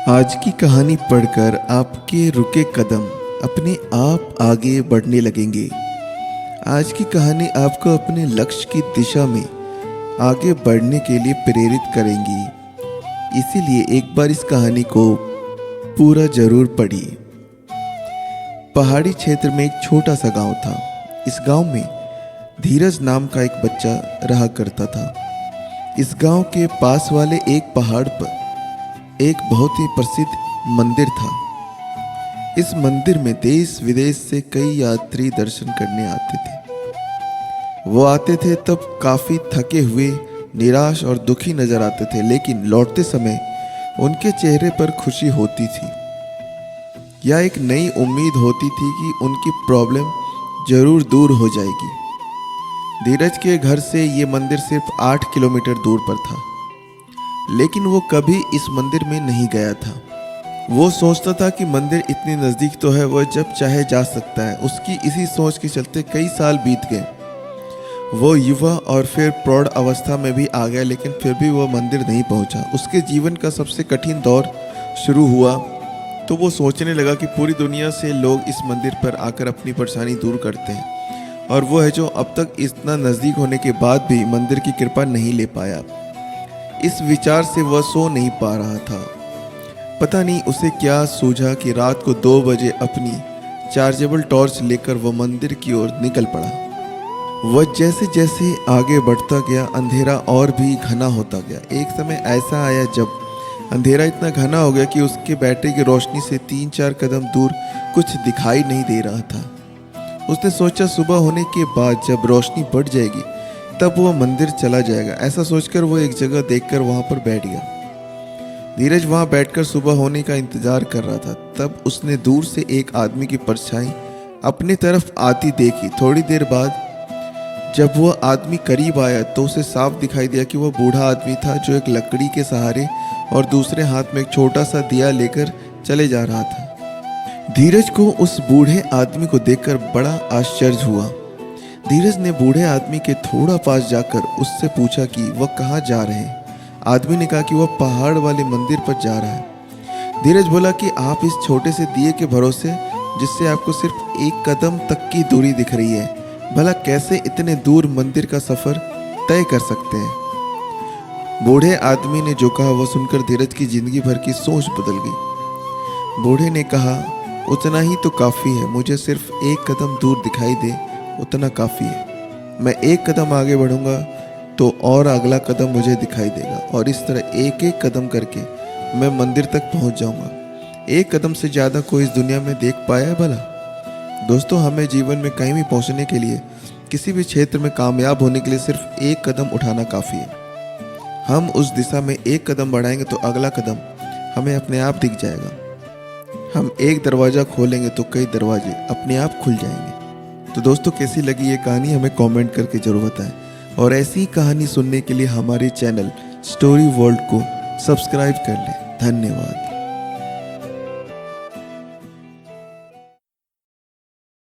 आज की कहानी पढ़कर आपके रुके कदम अपने आप आगे बढ़ने लगेंगे। आज की कहानी आपको अपने लक्ष्य की दिशा में आगे बढ़ने के लिए प्रेरित करेंगी। इसीलिए एक बार इस कहानी को पूरा जरूर पढ़िए। पहाड़ी क्षेत्र में एक छोटा सा गांव था। इस गांव में धीरज नाम का एक बच्चा रहा करता था। इस गांव के पास वाले एक पहाड़ पर एक बहुत ही प्रसिद्ध मंदिर था। इस मंदिर में देश विदेश से कई यात्री दर्शन करने आते थे। वो आते थे तब काफी थके हुए, निराश और दुखी नजर आते थे, लेकिन लौटते समय उनके चेहरे पर खुशी होती थी। यह एक नई उम्मीद होती थी कि उनकी प्रॉब्लम जरूर दूर हो जाएगी। धीरज के घर से ये मंदिर सिर्फ 8 किलोमीटर दूर पर था, लेकिन वो कभी इस मंदिर में नहीं गया था। वो सोचता था कि मंदिर इतनी नज़दीक तो है, वह जब चाहे जा सकता है। उसकी इसी सोच के चलते कई साल बीत गए। वो युवा और फिर प्रौढ़ अवस्था में भी आ गया, लेकिन फिर भी वो मंदिर नहीं पहुंचा। उसके जीवन का सबसे कठिन दौर शुरू हुआ तो वो सोचने लगा कि पूरी दुनिया से लोग इस मंदिर पर आकर अपनी परेशानी दूर करते हैं, और वो है जो अब तक इतना नज़दीक होने के बाद भी मंदिर की कृपा नहीं ले पाया। इस विचार से वह सो नहीं पा रहा था। पता नहीं उसे क्या सूझा कि रात को 2 बजे अपनी चार्जेबल टॉर्च लेकर वह मंदिर की ओर निकल पड़ा। वह जैसे जैसे आगे बढ़ता गया, अंधेरा और भी घना होता गया। एक समय ऐसा आया जब अंधेरा इतना घना हो गया कि उसके बैटरी की रोशनी से 3-4 कदम दूर कुछ दिखाई नहीं दे रहा था। उसने सोचा सुबह होने के बाद जब रोशनी बढ़ जाएगी तब वह मंदिर चला जाएगा। ऐसा सोचकर वो एक जगह देखकर वहां पर बैठ गया। धीरज वहां बैठकर सुबह होने का इंतजार कर रहा था। तब उसने दूर से एक आदमी की परछाई अपनी तरफ आती देखी। थोड़ी देर बाद जब वह आदमी करीब आया तो उसे साफ दिखाई दिया कि वह बूढ़ा आदमी था, जो एक लकड़ी के सहारे और दूसरे हाथ में एक छोटा सा दिया लेकर चले जा रहा था। धीरज को उस बूढ़े आदमी को देखकर बड़ा आश्चर्य हुआ। धीरज ने बूढ़े आदमी के थोड़ा पास जाकर उससे पूछा कि वह कहाँ जा रहे हैं। आदमी ने कहा कि वह पहाड़ वाले मंदिर पर जा रहा है। धीरज बोला कि आप इस छोटे से दिए के भरोसे, जिससे आपको सिर्फ 1 कदम तक की दूरी दिख रही है, भला कैसे इतने दूर मंदिर का सफर तय कर सकते हैं। बूढ़े आदमी ने जो कहा वह सुनकर धीरज की जिंदगी भर की सोच बदल गई। बूढ़े ने कहा, उतना ही तो काफ़ी है, मुझे सिर्फ 1 कदम दूर दिखाई दे, उतना काफ़ी है। मैं 1 कदम आगे बढ़ूंगा तो और अगला कदम मुझे दिखाई देगा, और इस तरह एक एक कदम करके मैं मंदिर तक पहुंच जाऊंगा। 1 कदम से ज़्यादा कोई इस दुनिया में देख पाया है भला? दोस्तों, हमें जीवन में कहीं भी पहुंचने के लिए, किसी भी क्षेत्र में कामयाब होने के लिए सिर्फ 1 कदम उठाना काफ़ी है। हम उस दिशा में 1 कदम बढ़ाएंगे तो अगला कदम हमें अपने आप दिख जाएगा। हम एक दरवाज़ा खोलेंगे तो कई दरवाजे अपने आप खुल जाएंगे। तो दोस्तों, कैसी लगी ये कहानी हमें कमेंट करके जरूर बताएं, और ऐसी ही कहानी सुनने के लिए हमारे चैनल स्टोरी वर्ल्ड को सब्सक्राइब कर लें। धन्यवाद।